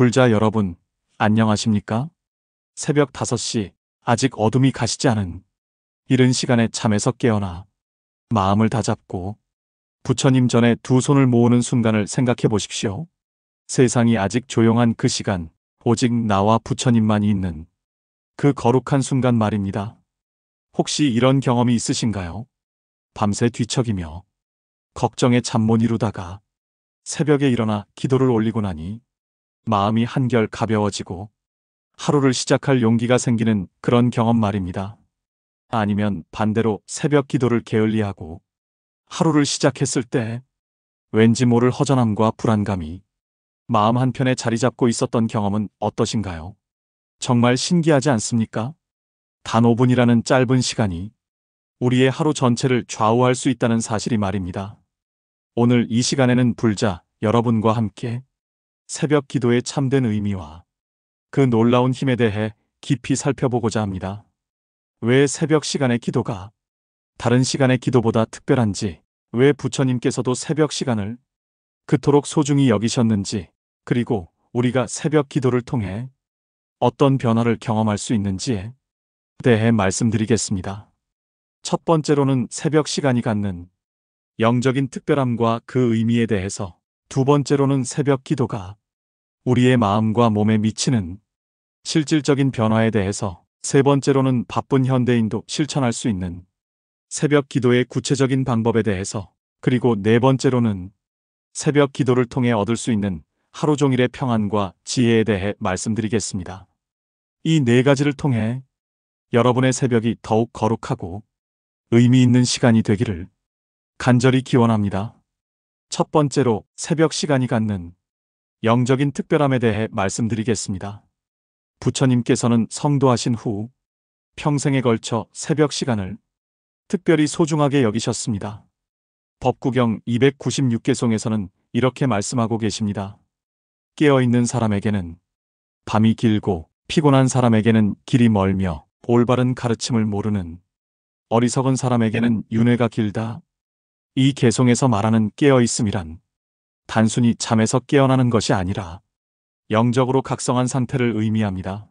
불자 여러분, 안녕하십니까? 새벽 5시, 아직 어둠이 가시지 않은 이른 시간에 잠에서 깨어나 마음을 다잡고 부처님 전에 두 손을 모으는 순간을 생각해 보십시오. 세상이 아직 조용한 그 시간, 오직 나와 부처님만이 있는 그 거룩한 순간 말입니다. 혹시 이런 경험이 있으신가요? 밤새 뒤척이며 걱정에 잠 못 이루다가 새벽에 일어나 기도를 올리고 나니 마음이 한결 가벼워지고 하루를 시작할 용기가 생기는 그런 경험 말입니다. 아니면 반대로 새벽 기도를 게을리하고 하루를 시작했을 때 왠지 모를 허전함과 불안감이 마음 한편에 자리 잡고 있었던 경험은 어떠신가요? 정말 신기하지 않습니까? 단 5분이라는 짧은 시간이 우리의 하루 전체를 좌우할 수 있다는 사실이 말입니다. 오늘 이 시간에는 불자 여러분과 함께 새벽 기도의 참된 의미와 그 놀라운 힘에 대해 깊이 살펴보고자 합니다. 왜 새벽 시간의 기도가 다른 시간의 기도보다 특별한지, 왜 부처님께서도 새벽 시간을 그토록 소중히 여기셨는지, 그리고 우리가 새벽 기도를 통해 어떤 변화를 경험할 수 있는지에 대해 말씀드리겠습니다. 첫 번째로는 새벽 시간이 갖는 영적인 특별함과 그 의미에 대해서, 두 번째로는 새벽 기도가 우리의 마음과 몸에 미치는 실질적인 변화에 대해서, 세 번째로는 바쁜 현대인도 실천할 수 있는 새벽 기도의 구체적인 방법에 대해서, 그리고 네 번째로는 새벽 기도를 통해 얻을 수 있는 하루 종일의 평안과 지혜에 대해 말씀드리겠습니다. 이 네 가지를 통해 여러분의 새벽이 더욱 거룩하고 의미 있는 시간이 되기를 간절히 기원합니다. 첫 번째로 새벽 시간이 갖는 영적인 특별함에 대해 말씀드리겠습니다. 부처님께서는 성도하신 후 평생에 걸쳐 새벽 시간을 특별히 소중하게 여기셨습니다. 법구경 296개송에서는 이렇게 말씀하고 계십니다. 깨어있는 사람에게는 밤이 길고 피곤한 사람에게는 길이 멀며 올바른 가르침을 모르는 어리석은 사람에게는 윤회가 길다. 이 개송에서 말하는 깨어있음이란 단순히 잠에서 깨어나는 것이 아니라 영적으로 각성한 상태를 의미합니다.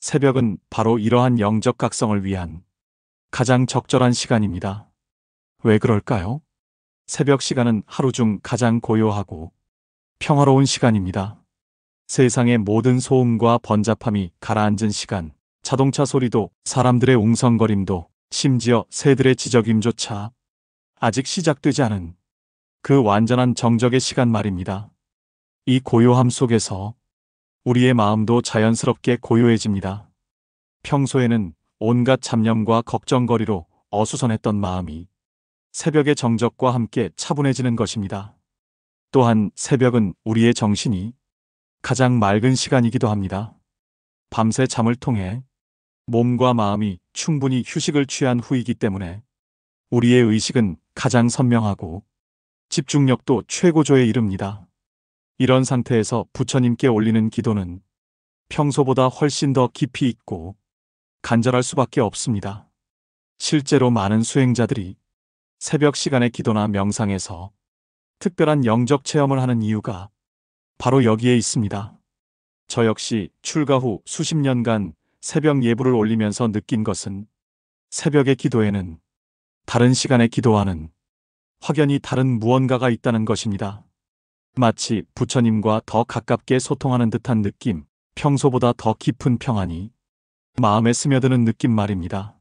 새벽은 바로 이러한 영적 각성을 위한 가장 적절한 시간입니다. 왜 그럴까요? 새벽 시간은 하루 중 가장 고요하고 평화로운 시간입니다. 세상의 모든 소음과 번잡함이 가라앉은 시간, 자동차 소리도, 사람들의 웅성거림도, 심지어 새들의 지저귐조차 아직 시작되지 않은 그 완전한 정적의 시간 말입니다. 이 고요함 속에서 우리의 마음도 자연스럽게 고요해집니다. 평소에는 온갖 잡념과 걱정거리로 어수선했던 마음이 새벽의 정적과 함께 차분해지는 것입니다. 또한 새벽은 우리의 정신이 가장 맑은 시간이기도 합니다. 밤새 잠을 통해 몸과 마음이 충분히 휴식을 취한 후이기 때문에 우리의 의식은 가장 선명하고 집중력도 최고조에 이릅니다. 이런 상태에서 부처님께 올리는 기도는 평소보다 훨씬 더 깊이 있고 간절할 수밖에 없습니다. 실제로 많은 수행자들이 새벽 시간의 기도나 명상에서 특별한 영적 체험을 하는 이유가 바로 여기에 있습니다. 저 역시 출가 후 수십 년간 새벽 예불을 올리면서 느낀 것은 새벽의 기도에는 다른 시간의 기도와는 확연히 다른 무언가가 있다는 것입니다. 마치 부처님과 더 가깝게 소통하는 듯한 느낌, 평소보다 더 깊은 평안이 마음에 스며드는 느낌 말입니다.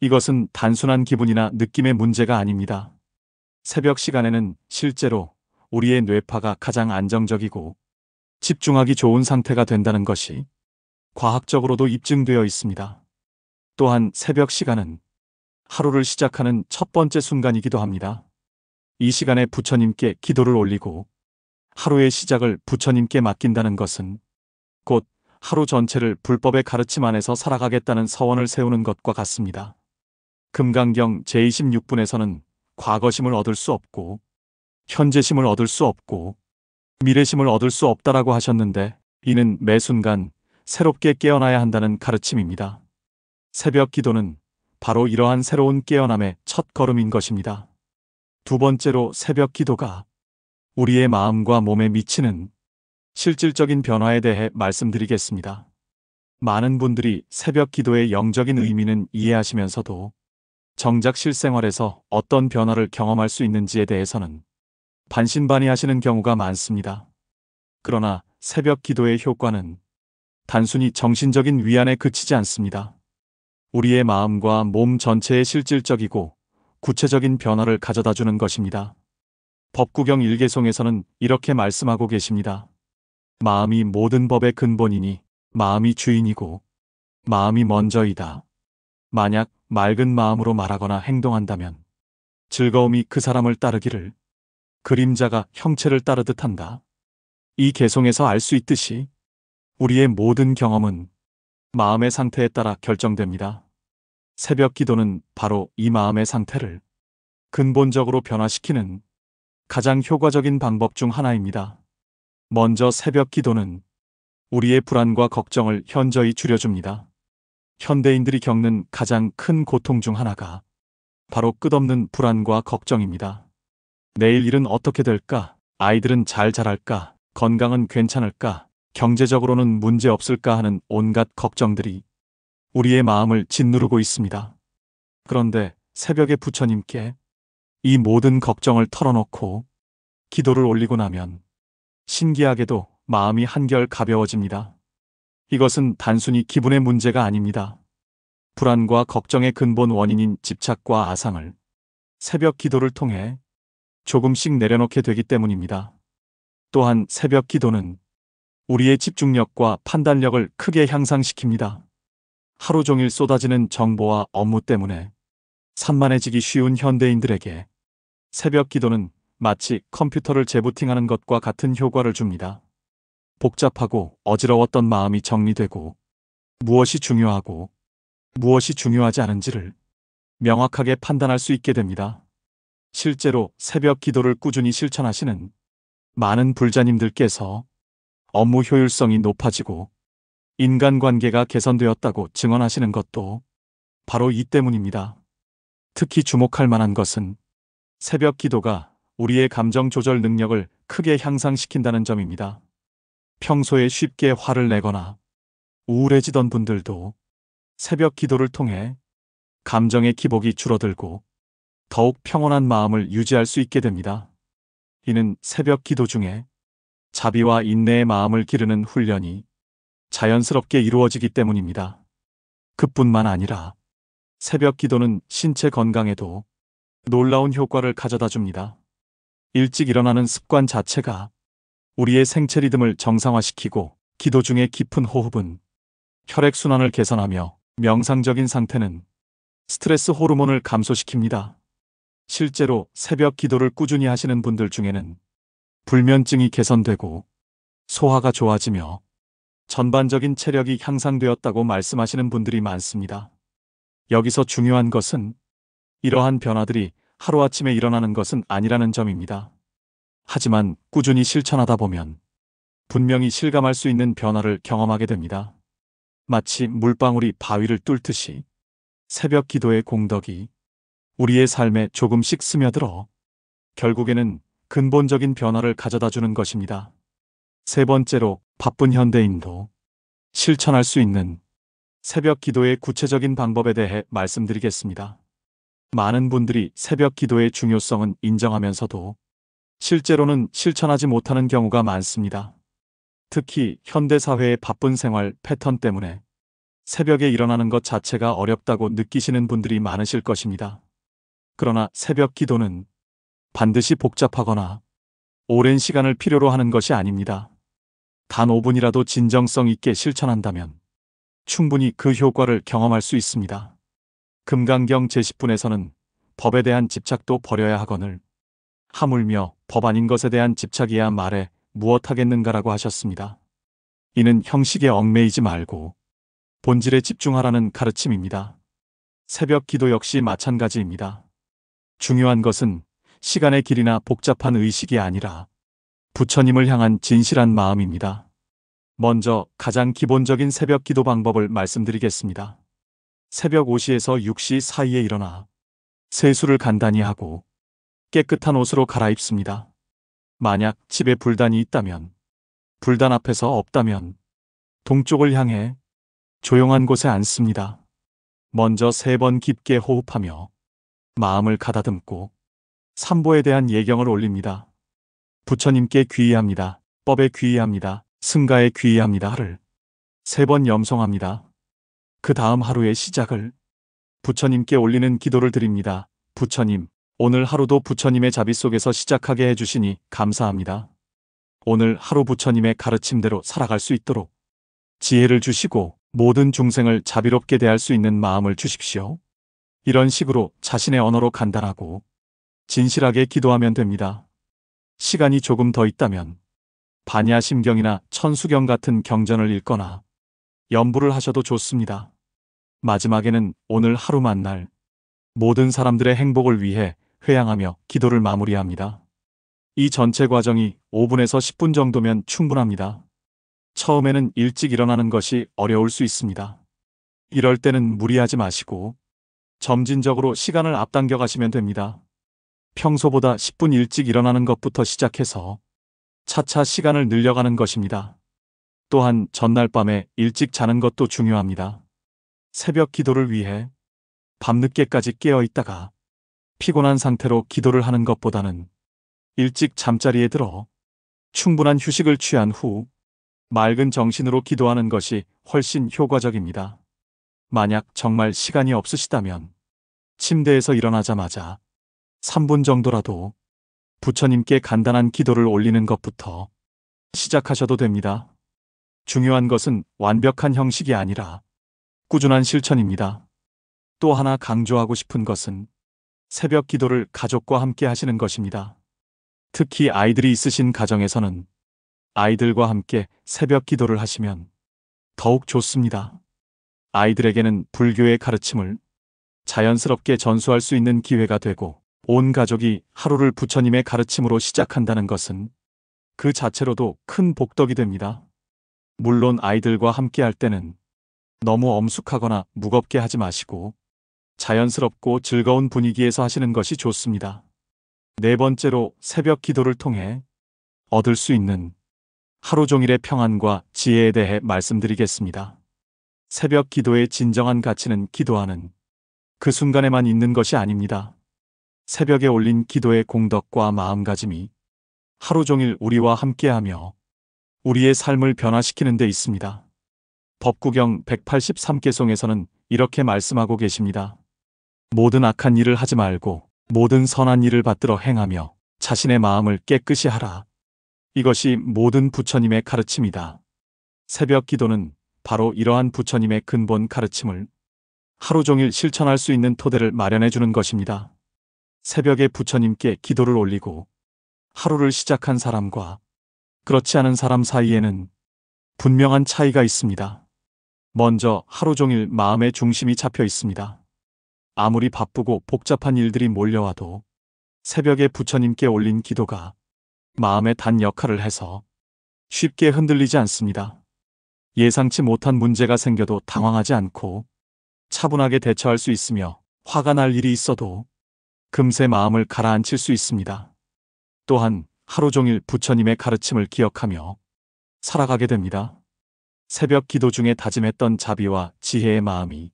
이것은 단순한 기분이나 느낌의 문제가 아닙니다. 새벽 시간에는 실제로 우리의 뇌파가 가장 안정적이고 집중하기 좋은 상태가 된다는 것이 과학적으로도 입증되어 있습니다. 또한 새벽 시간은 하루를 시작하는 첫 번째 순간이기도 합니다. 이 시간에 부처님께 기도를 올리고 하루의 시작을 부처님께 맡긴다는 것은 곧 하루 전체를 불법의 가르침 안에서 살아가겠다는 서원을 세우는 것과 같습니다. 금강경 제26분에서는 과거심을 얻을 수 없고 현재심을 얻을 수 없고 미래심을 얻을 수 없다라고 하셨는데, 이는 매 순간 새롭게 깨어나야 한다는 가르침입니다. 새벽 기도는 바로 이러한 새로운 깨어남의 첫 걸음인 것입니다. 두 번째로 새벽 기도가 우리의 마음과 몸에 미치는 실질적인 변화에 대해 말씀드리겠습니다. 많은 분들이 새벽 기도의 영적인 의미는 이해하시면서도 정작 실생활에서 어떤 변화를 경험할 수 있는지에 대해서는 반신반의하시는 경우가 많습니다. 그러나 새벽 기도의 효과는 단순히 정신적인 위안에 그치지 않습니다. 우리의 마음과 몸 전체에 실질적이고 구체적인 변화를 가져다 주는 것입니다. 법구경 일개송에서는 이렇게 말씀하고 계십니다. 마음이 모든 법의 근본이니 마음이 주인이고 마음이 먼저이다. 만약 맑은 마음으로 말하거나 행동한다면 즐거움이 그 사람을 따르기를 그림자가 형체를 따르듯 한다. 이 개송에서 알 수 있듯이 우리의 모든 경험은 마음의 상태에 따라 결정됩니다. 새벽 기도는 바로 이 마음의 상태를 근본적으로 변화시키는 가장 효과적인 방법 중 하나입니다. 먼저 새벽 기도는 우리의 불안과 걱정을 현저히 줄여줍니다. 현대인들이 겪는 가장 큰 고통 중 하나가 바로 끝없는 불안과 걱정입니다. 내일 일은 어떻게 될까? 아이들은 잘 자랄까? 건강은 괜찮을까? 경제적으로는 문제 없을까 하는 온갖 걱정들이 우리의 마음을 짓누르고 있습니다. 그런데 새벽에 부처님께 이 모든 걱정을 털어놓고 기도를 올리고 나면 신기하게도 마음이 한결 가벼워집니다. 이것은 단순히 기분의 문제가 아닙니다. 불안과 걱정의 근본 원인인 집착과 아상을 새벽 기도를 통해 조금씩 내려놓게 되기 때문입니다. 또한 새벽 기도는 우리의 집중력과 판단력을 크게 향상시킵니다. 하루 종일 쏟아지는 정보와 업무 때문에 산만해지기 쉬운 현대인들에게 새벽 기도는 마치 컴퓨터를 재부팅하는 것과 같은 효과를 줍니다. 복잡하고 어지러웠던 마음이 정리되고 무엇이 중요하고 무엇이 중요하지 않은지를 명확하게 판단할 수 있게 됩니다. 실제로 새벽 기도를 꾸준히 실천하시는 많은 불자님들께서 업무 효율성이 높아지고 인간관계가 개선되었다고 증언하시는 것도 바로 이 때문입니다. 특히 주목할 만한 것은 새벽 기도가 우리의 감정 조절 능력을 크게 향상시킨다는 점입니다. 평소에 쉽게 화를 내거나 우울해지던 분들도 새벽 기도를 통해 감정의 기복이 줄어들고 더욱 평온한 마음을 유지할 수 있게 됩니다. 이는 새벽 기도 중에 자비와 인내의 마음을 기르는 훈련이 자연스럽게 이루어지기 때문입니다. 그뿐만 아니라 새벽 기도는 신체 건강에도 놀라운 효과를 가져다 줍니다. 일찍 일어나는 습관 자체가 우리의 생체 리듬을 정상화시키고 기도 중에 깊은 호흡은 혈액순환을 개선하며 명상적인 상태는 스트레스 호르몬을 감소시킵니다. 실제로 새벽 기도를 꾸준히 하시는 분들 중에는 불면증이 개선되고 소화가 좋아지며 전반적인 체력이 향상되었다고 말씀하시는 분들이 많습니다. 여기서 중요한 것은 이러한 변화들이 하루아침에 일어나는 것은 아니라는 점입니다. 하지만 꾸준히 실천하다 보면 분명히 실감할 수 있는 변화를 경험하게 됩니다. 마치 물방울이 바위를 뚫듯이 새벽 기도의 공덕이 우리의 삶에 조금씩 스며들어 결국에는 근본적인 변화를 가져다 주는 것입니다. 세 번째로 바쁜 현대인도 실천할 수 있는 새벽 기도의 구체적인 방법에 대해 말씀드리겠습니다. 많은 분들이 새벽 기도의 중요성은 인정하면서도 실제로는 실천하지 못하는 경우가 많습니다. 특히 현대사회의 바쁜 생활 패턴 때문에 새벽에 일어나는 것 자체가 어렵다고 느끼시는 분들이 많으실 것입니다. 그러나 새벽 기도는 반드시 복잡하거나 오랜 시간을 필요로 하는 것이 아닙니다. 단 5분이라도 진정성 있게 실천한다면 충분히 그 효과를 경험할 수 있습니다. 금강경 제10분에서는 법에 대한 집착도 버려야 하거늘 하물며 법 아닌 것에 대한 집착이야 말해 무엇하겠는가라고 하셨습니다. 이는 형식에 얽매이지 말고 본질에 집중하라는 가르침입니다. 새벽 기도 역시 마찬가지입니다. 중요한 것은 시간의 길이나 복잡한 의식이 아니라 부처님을 향한 진실한 마음입니다. 먼저 가장 기본적인 새벽 기도 방법을 말씀드리겠습니다. 새벽 5시에서 6시 사이에 일어나 세수를 간단히 하고 깨끗한 옷으로 갈아입습니다. 만약 집에 불단이 있다면 불단 앞에서 없다면 동쪽을 향해 조용한 곳에 앉습니다. 먼저 3번 깊게 호흡하며 마음을 가다듬고 삼보에 대한 예경을 올립니다. 부처님께 귀의합니다. 법에 귀의합니다. 승가에 귀의합니다를 3번 염송합니다. 그 다음 하루의 시작을 부처님께 올리는 기도를 드립니다. 부처님, 오늘 하루도 부처님의 자비 속에서 시작하게 해주시니 감사합니다. 오늘 하루 부처님의 가르침대로 살아갈 수 있도록 지혜를 주시고 모든 중생을 자비롭게 대할 수 있는 마음을 주십시오. 이런 식으로 자신의 언어로 간단하고 진실하게 기도하면 됩니다. 시간이 조금 더 있다면 반야심경이나 천수경 같은 경전을 읽거나 연부를 하셔도 좋습니다. 마지막에는 오늘 하루 만날 모든 사람들의 행복을 위해 회양하며 기도를 마무리합니다. 이 전체 과정이 5분에서 10분 정도면 충분합니다. 처음에는 일찍 일어나는 것이 어려울 수 있습니다. 이럴 때는 무리하지 마시고 점진적으로 시간을 앞당겨 가시면 됩니다. 평소보다 10분 일찍 일어나는 것부터 시작해서 차차 시간을 늘려가는 것입니다. 또한 전날 밤에 일찍 자는 것도 중요합니다. 새벽 기도를 위해 밤늦게까지 깨어 있다가 피곤한 상태로 기도를 하는 것보다는 일찍 잠자리에 들어 충분한 휴식을 취한 후 맑은 정신으로 기도하는 것이 훨씬 효과적입니다. 만약 정말 시간이 없으시다면 침대에서 일어나자마자 3분 정도라도 부처님께 간단한 기도를 올리는 것부터 시작하셔도 됩니다. 중요한 것은 완벽한 형식이 아니라 꾸준한 실천입니다. 또 하나 강조하고 싶은 것은 새벽 기도를 가족과 함께 하시는 것입니다. 특히 아이들이 있으신 가정에서는 아이들과 함께 새벽 기도를 하시면 더욱 좋습니다. 아이들에게는 불교의 가르침을 자연스럽게 전수할 수 있는 기회가 되고 온 가족이 하루를 부처님의 가르침으로 시작한다는 것은 그 자체로도 큰 복덕이 됩니다. 물론 아이들과 함께 할 때는 너무 엄숙하거나 무겁게 하지 마시고 자연스럽고 즐거운 분위기에서 하시는 것이 좋습니다. 4번째로 새벽 기도를 통해 얻을 수 있는 하루 종일의 평안과 지혜에 대해 말씀드리겠습니다. 새벽 기도의 진정한 가치는 기도하는 그 순간에만 있는 것이 아닙니다. 새벽에 올린 기도의 공덕과 마음가짐이 하루 종일 우리와 함께하며 우리의 삶을 변화시키는 데 있습니다. 법구경 183개송에서는 이렇게 말씀하고 계십니다. 모든 악한 일을 하지 말고 모든 선한 일을 받들어 행하며 자신의 마음을 깨끗이 하라. 이것이 모든 부처님의 가르침이다. 새벽 기도는 바로 이러한 부처님의 근본 가르침을 하루 종일 실천할 수 있는 토대를 마련해 주는 것입니다. 새벽에 부처님께 기도를 올리고 하루를 시작한 사람과 그렇지 않은 사람 사이에는 분명한 차이가 있습니다. 먼저 하루 종일 마음의 중심이 잡혀 있습니다. 아무리 바쁘고 복잡한 일들이 몰려와도 새벽에 부처님께 올린 기도가 마음의 단 역할을 해서 쉽게 흔들리지 않습니다. 예상치 못한 문제가 생겨도 당황하지 않고 차분하게 대처할 수 있으며 화가 날 일이 있어도 금세 마음을 가라앉힐 수 있습니다. 또한 하루 종일 부처님의 가르침을 기억하며 살아가게 됩니다. 새벽 기도 중에 다짐했던 자비와 지혜의 마음이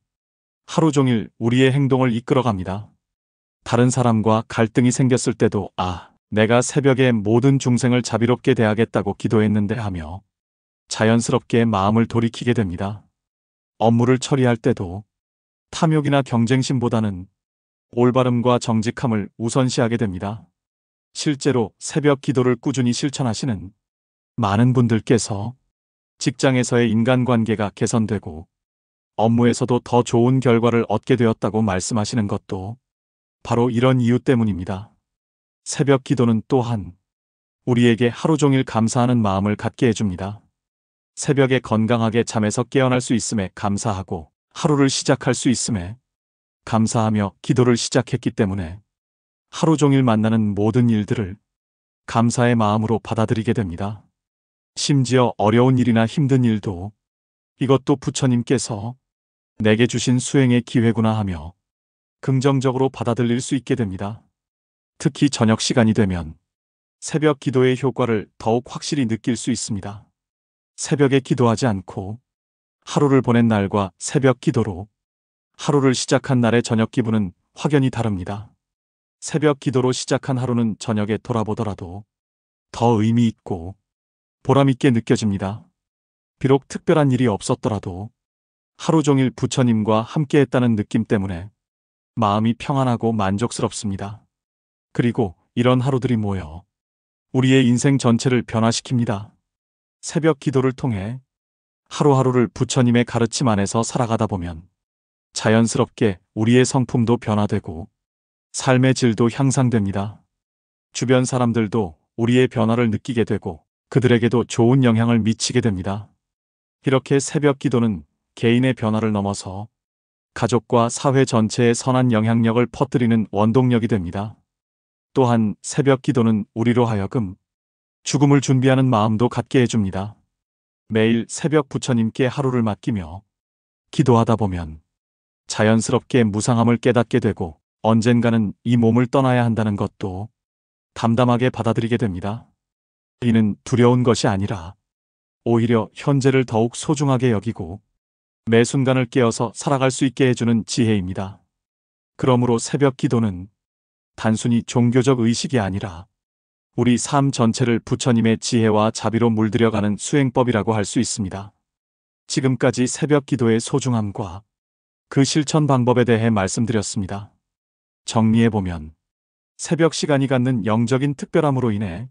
하루 종일 우리의 행동을 이끌어갑니다. 다른 사람과 갈등이 생겼을 때도 내가 새벽에 모든 중생을 자비롭게 대하겠다고 기도했는데 하며 자연스럽게 마음을 돌이키게 됩니다. 업무를 처리할 때도 탐욕이나 경쟁심보다는 올바름과 정직함을 우선시하게 됩니다. 실제로 새벽 기도를 꾸준히 실천하시는 많은 분들께서 직장에서의 인간관계가 개선되고 업무에서도 더 좋은 결과를 얻게 되었다고 말씀하시는 것도 바로 이런 이유 때문입니다. 새벽 기도는 또한 우리에게 하루 종일 감사하는 마음을 갖게 해줍니다. 새벽에 건강하게 잠에서 깨어날 수 있음에 감사하고 하루를 시작할 수 있음에 감사하며 기도를 시작했기 때문에 하루 종일 만나는 모든 일들을 감사의 마음으로 받아들이게 됩니다. 심지어 어려운 일이나 힘든 일도 이것도 부처님께서 내게 주신 수행의 기회구나 하며 긍정적으로 받아들일 수 있게 됩니다. 특히 저녁 시간이 되면 새벽 기도의 효과를 더욱 확실히 느낄 수 있습니다. 새벽에 기도하지 않고 하루를 보낸 날과 새벽 기도로 하루를 시작한 날의 저녁 기분은 확연히 다릅니다. 새벽 기도로 시작한 하루는 저녁에 돌아보더라도 더 의미 있고 보람 있게 느껴집니다. 비록 특별한 일이 없었더라도 하루 종일 부처님과 함께 했다는 느낌 때문에 마음이 평안하고 만족스럽습니다. 그리고 이런 하루들이 모여 우리의 인생 전체를 변화시킵니다. 새벽 기도를 통해 하루하루를 부처님의 가르침 안에서 살아가다 보면 자연스럽게 우리의 성품도 변화되고 삶의 질도 향상됩니다. 주변 사람들도 우리의 변화를 느끼게 되고 그들에게도 좋은 영향을 미치게 됩니다. 이렇게 새벽 기도는 개인의 변화를 넘어서 가족과 사회 전체에 선한 영향력을 퍼뜨리는 원동력이 됩니다. 또한 새벽 기도는 우리로 하여금 죽음을 준비하는 마음도 갖게 해줍니다. 매일 새벽 부처님께 하루를 맡기며 기도하다 보면 자연스럽게 무상함을 깨닫게 되고 언젠가는 이 몸을 떠나야 한다는 것도 담담하게 받아들이게 됩니다. 이는 두려운 것이 아니라 오히려 현재를 더욱 소중하게 여기고 매 순간을 깨어서 살아갈 수 있게 해주는 지혜입니다. 그러므로 새벽 기도는 단순히 종교적 의식이 아니라 우리 삶 전체를 부처님의 지혜와 자비로 물들여가는 수행법이라고 할 수 있습니다. 지금까지 새벽 기도의 소중함과 그 실천 방법에 대해 말씀드렸습니다. 정리해보면 새벽 시간이 갖는 영적인 특별함으로 인해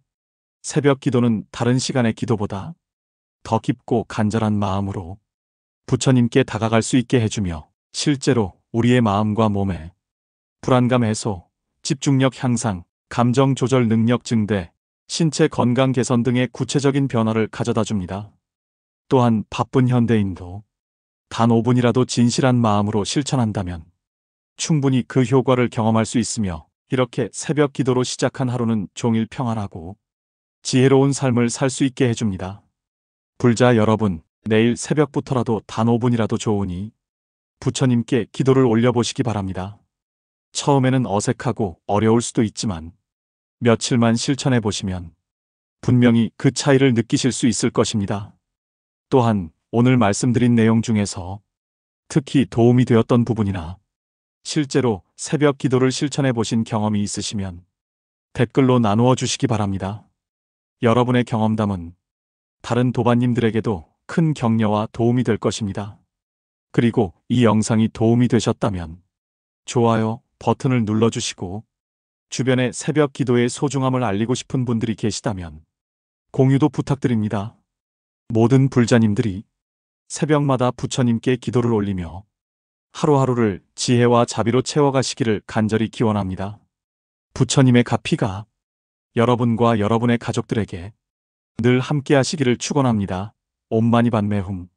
새벽 기도는 다른 시간의 기도보다 더 깊고 간절한 마음으로 부처님께 다가갈 수 있게 해주며 실제로 우리의 마음과 몸에 불안감 해소, 집중력 향상, 감정 조절 능력 증대, 신체 건강 개선 등의 구체적인 변화를 가져다 줍니다. 또한 바쁜 현대인도 단 5분이라도 진실한 마음으로 실천한다면 충분히 그 효과를 경험할 수 있으며 이렇게 새벽 기도로 시작한 하루는 종일 평안하고 지혜로운 삶을 살 수 있게 해줍니다. 불자 여러분, 내일 새벽부터라도 단 5분이라도 좋으니 부처님께 기도를 올려보시기 바랍니다. 처음에는 어색하고 어려울 수도 있지만 며칠만 실천해 보시면 분명히 그 차이를 느끼실 수 있을 것입니다. 또한 오늘 말씀드린 내용 중에서 특히 도움이 되었던 부분이나 실제로 새벽 기도를 실천해 보신 경험이 있으시면 댓글로 나누어 주시기 바랍니다. 여러분의 경험담은 다른 도반님들에게도 큰 격려와 도움이 될 것입니다. 그리고 이 영상이 도움이 되셨다면 좋아요 버튼을 눌러주시고 주변에 새벽 기도의 소중함을 알리고 싶은 분들이 계시다면 공유도 부탁드립니다. 모든 불자님들이 새벽마다 부처님께 기도를 올리며 하루하루를 지혜와 자비로 채워가시기를 간절히 기원합니다. 부처님의 가피가 여러분과 여러분의 가족들에게 늘 함께 하시기를 축원합니다. 옴마니 padme hum.